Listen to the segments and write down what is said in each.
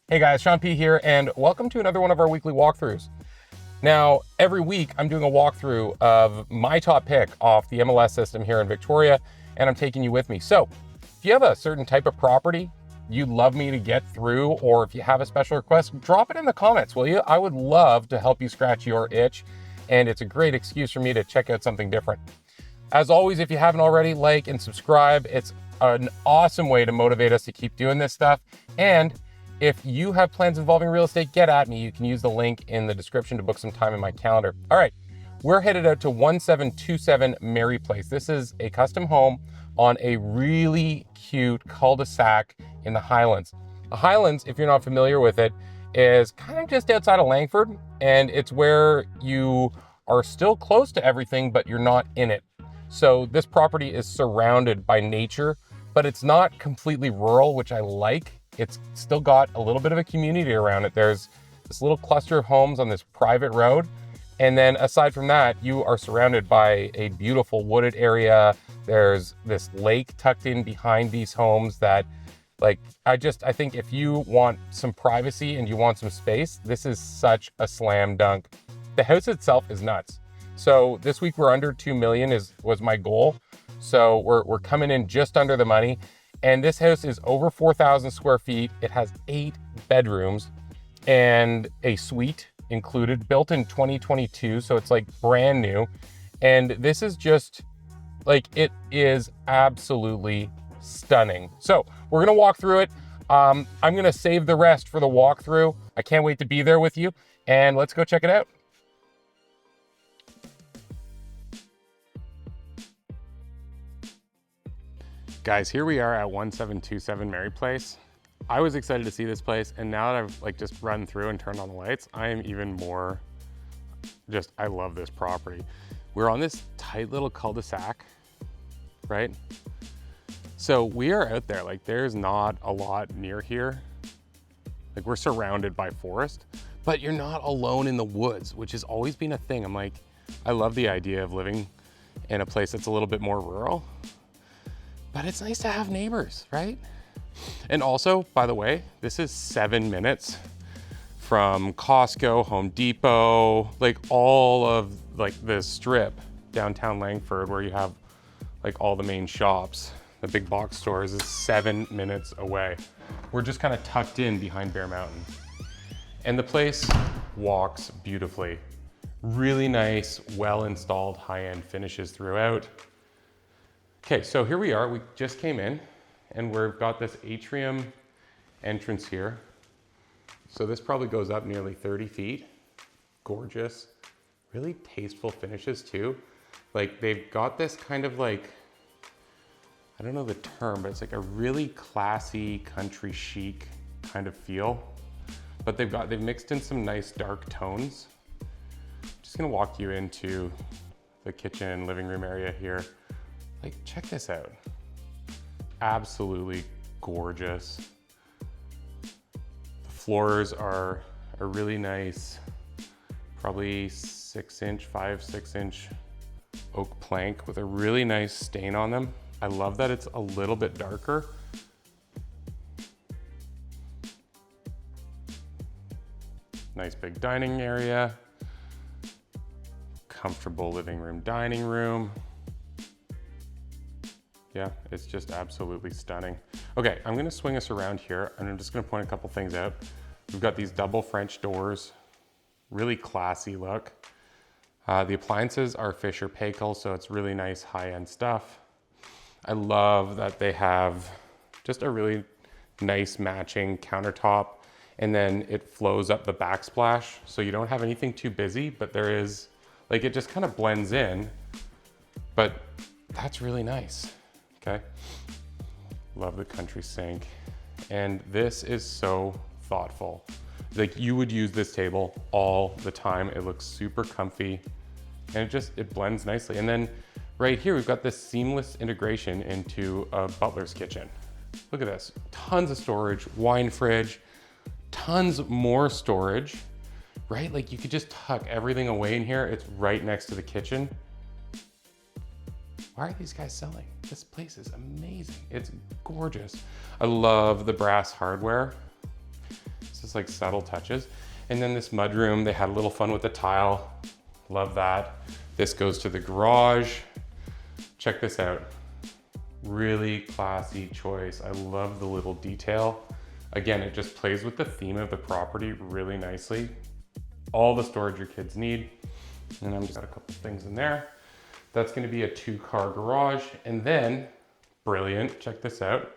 Hey guys, Sean P here, and welcome to another one of our weekly walkthroughs. Now, every week I'm doing a walkthrough of my top pick off the MLS system here in Victoria, and I'm taking you with me. So, if you have a certain type of property you'd love me to get through, or if you have a special request, drop it in the comments, will you? I would love to help you scratch your itch, and it's a great excuse for me to check out something different. As always, if you haven't already, like and subscribe. It's an awesome way to motivate us to keep doing this stuff. And if you have plans involving real estate, get at me. You can use the link in the description to book some time in my calendar. All right, we're headed out to 1727 Mary Place. This is a custom home on a really cute cul-de-sac in the Highlands. The Highlands, if you're not familiar with it, is kind of just outside of Langford, and it's where you are still close to everything, but you're not in it. So this property is surrounded by nature, but it's not completely rural, which I like. It's still got a little bit of a community around it. There's this little cluster of homes on this private road. And then aside from that, you are surrounded by a beautiful wooded area. There's this lake tucked in behind these homes that, like, I think if you want some privacy and you want some space, this is such a slam dunk. The house itself is nuts. So this week we're under 2 million was my goal. So we're coming in just under the money. And this house is over 4,000 square feet. It has 8 bedrooms and a suite included, built in 2022. So it's like brand new. And this is just like, it is absolutely stunning. So we're gonna walk through it. I'm gonna save the rest for the walkthrough. I can't wait to be there with you, and let's go check it out. Guys, here we are at 1727 Mary Place. I was excited to see this place, and now that I've just run through and turned on the lights, I am even more I love this property. We're on this tight little cul-de-sac, right? So we are out there, there's not a lot near here. We're surrounded by forest, but you're not alone in the woods, which has always been a thing. I love the idea of living in a place that's a little bit more rural. But it's nice to have neighbors, right? And also, by the way, this is 7 minutes from Costco, Home Depot, all of the strip downtown Langford, where you have all the main shops, the big box stores, is 7 minutes away. We're just kind of tucked in behind Bear Mountain. And the place walks beautifully. Really nice, well-installed high-end finishes throughout. Okay, so here we are. We just came in and we've got this atrium entrance here. So this probably goes up nearly 30 feet. Gorgeous, really tasteful finishes too. They've got this kind of I don't know the term, but it's a really classy country chic kind of feel. But they've mixed in some nice dark tones. Just gonna walk you into the kitchen, living room area here. Check this out. Absolutely gorgeous. The floors are a really nice, probably 5, 6 inch oak plank with a really nice stain on them. I love that it's a little bit darker. Nice big dining area. Comfortable living room, dining room. Yeah, it's just absolutely stunning. Okay, I'm gonna swing us around here and I'm just gonna point a couple things out. We've got these double French doors, really classy look. The appliances are Fisher Paykel, so it's really nice high-end stuff. I love that they have just a really nice matching countertop, and then it flows up the backsplash, so you don't have anything too busy, but there is, it just kind of blends in, but that's really nice. Okay, love the country sink. And this is so thoughtful. You would use this table all the time. It looks super comfy and it blends nicely. And then right here, we've got this seamless integration into a butler's kitchen. Look at this, tons of storage, wine fridge, tons more storage, right? You could just tuck everything away in here. It's right next to the kitchen. Why are these guys selling? This place is amazing. It's gorgeous. I love the brass hardware. It's just like subtle touches. And then this mudroom, they had a little fun with the tile. Love that. This goes to the garage. Check this out. Really classy choice. I love the little detail. Again, it just plays with the theme of the property really nicely. All the storage your kids need. And I'm just got a couple things in there. That's gonna be a 2-car garage. And then, brilliant, check this out.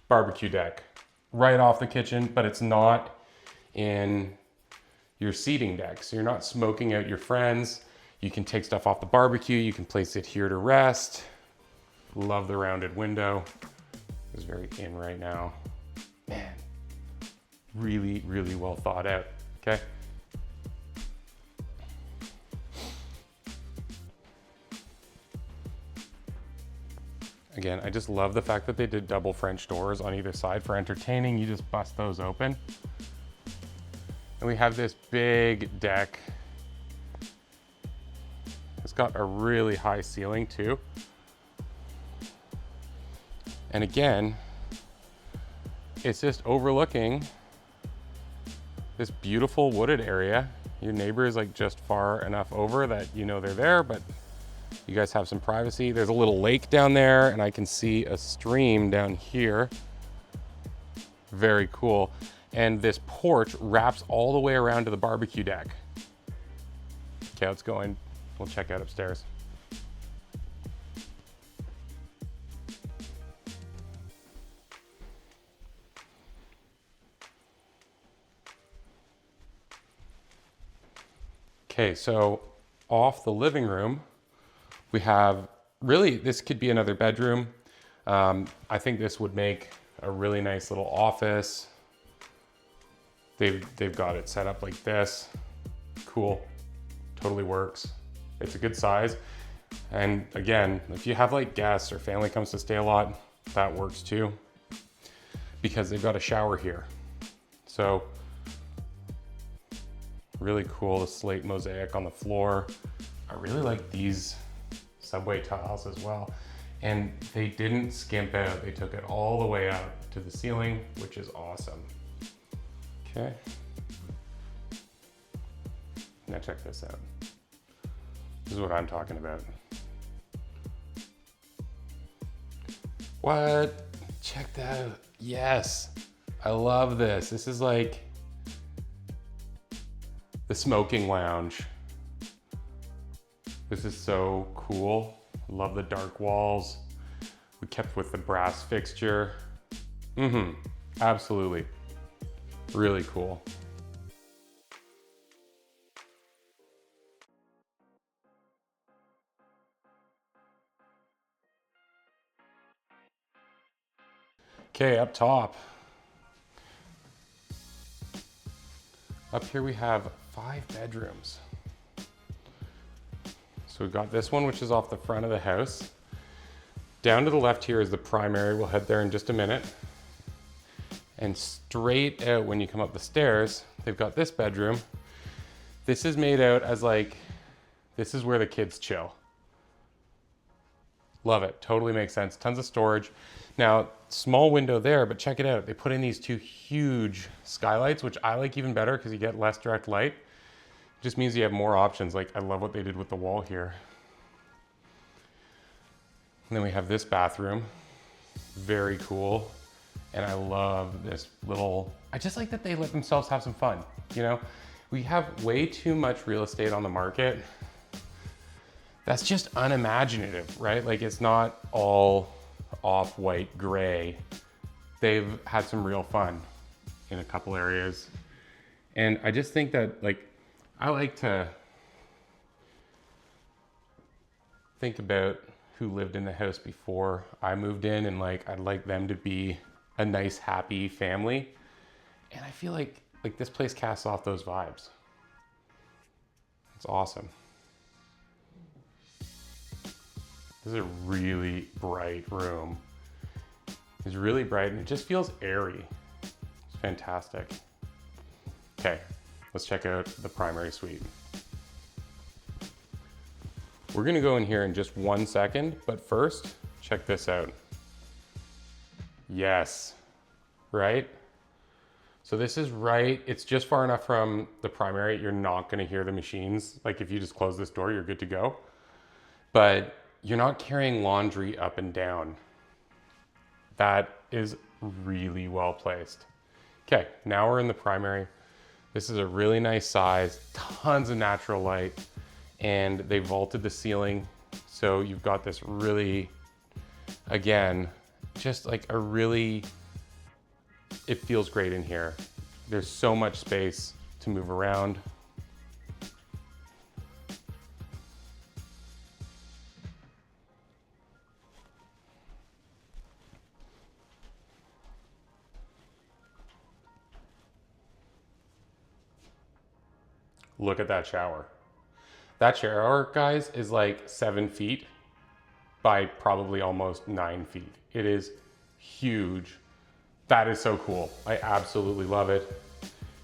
Barbecue deck. Right off the kitchen, but it's not in your seating deck. So you're not smoking out your friends. You can take stuff off the barbecue. You can place it here to rest. Love the rounded window. It's very in right now. Man, really, really well thought out, okay? Again, I just love the fact that they did double French doors on either side for entertaining. You just bust those open. And we have this big deck. It's got a really high ceiling too. And again, it's just overlooking this beautiful wooded area. Your neighbor is like just far enough over that you know they're there, but you guys have some privacy. There's a little lake down there and I can see a stream down here. Very cool. And this porch wraps all the way around to the barbecue deck. Okay, let's go in. We'll check out upstairs. Okay, so off the living room, we have really, this could be another bedroom. I think this would make a really nice little office. They've got it set up like this. Cool, totally works. It's a good size. And again, if you have like guests or family comes to stay a lot, that works too, because they've got a shower here. So really cool, the slate mosaic on the floor. I really like these subway tiles as well. And they didn't skimp out. They took it all the way out to the ceiling, which is awesome. Okay. Now check this out. This is what I'm talking about. What? Check that out. Yes. I love this. This is like the smoking lounge. This is so cool. Love the dark walls. We kept with the brass fixture. Absolutely. Really cool. Okay, up top. Up here we have 5 bedrooms. So we've got this one, which is off the front of the house. Down to the left here is the primary. We'll head there in just a minute. And straight out when you come up the stairs, they've got this bedroom. This is made out as like, this is where the kids chill. Love it, totally makes sense. Tons of storage. Now, small window there, but check it out. They put in these 2 huge skylights, which I like even better because you get less direct light. Just means you have more options. Like, I love what they did with the wall here. And then we have this bathroom. Very cool. And I love this little, I just like that they let themselves have some fun. You know, we have way too much real estate on the market. That's just unimaginative, right? Like, it's not all off-white gray. They've had some real fun in a couple areas. And I just think that, like, I like to think about who lived in the house before I moved in, and like, I'd like them to be a nice, happy family. And I feel like this place casts off those vibes. It's awesome. This is a really bright room. It's really bright and it just feels airy. It's fantastic. Okay, let's check out the primary suite. We're gonna go in here in just 1 second, but first, check this out. Yes, right? So this is right, it's just far enough from the primary, you're not gonna hear the machines. Like if you just close this door, you're good to go. But you're not carrying laundry up and down. That is really well placed. Okay, now we're in the primary. This is a really nice size, tons of natural light, and they vaulted the ceiling. So you've got this really, again, just like a really, it feels great in here. There's so much space to move around. Look at that shower. That shower, guys, is like 7 feet by probably almost 9 feet. It is huge. That is so cool. I absolutely love it.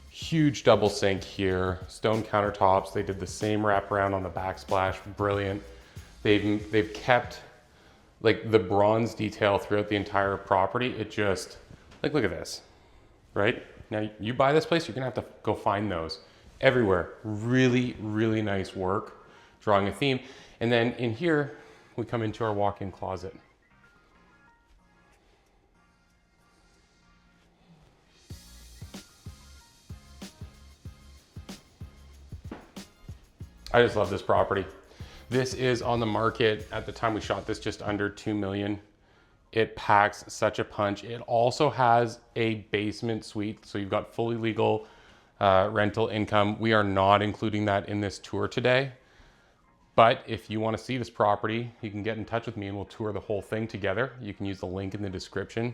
Huge double sink here, stone countertops. They did the same wraparound on the backsplash, brilliant. They've kept like the bronze detail throughout the entire property. It just, like, look at this, right? Now you buy this place, you're gonna have to go find those everywhere. Really, really nice work, drawing a theme. And then in here, we come into our walk-in closet. I just love this property. This is on the market at the time we shot this, just under 2 million. It packs such a punch. It also has a basement suite, so you've got fully legal rental income. We are not including that in this tour today. But if you want to see this property, you can get in touch with me and we'll tour the whole thing together. You can use the link in the description.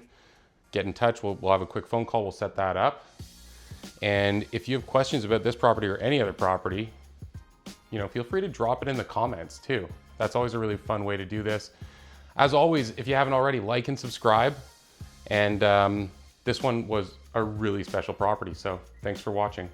Get in touch, we'll have a quick phone call, we'll set that up. And if you have questions about this property or any other property, you know, feel free to drop it in the comments too. That's always a really fun way to do this. As always, if you haven't already, like and subscribe. And this one was a really special property, so thanks for watching.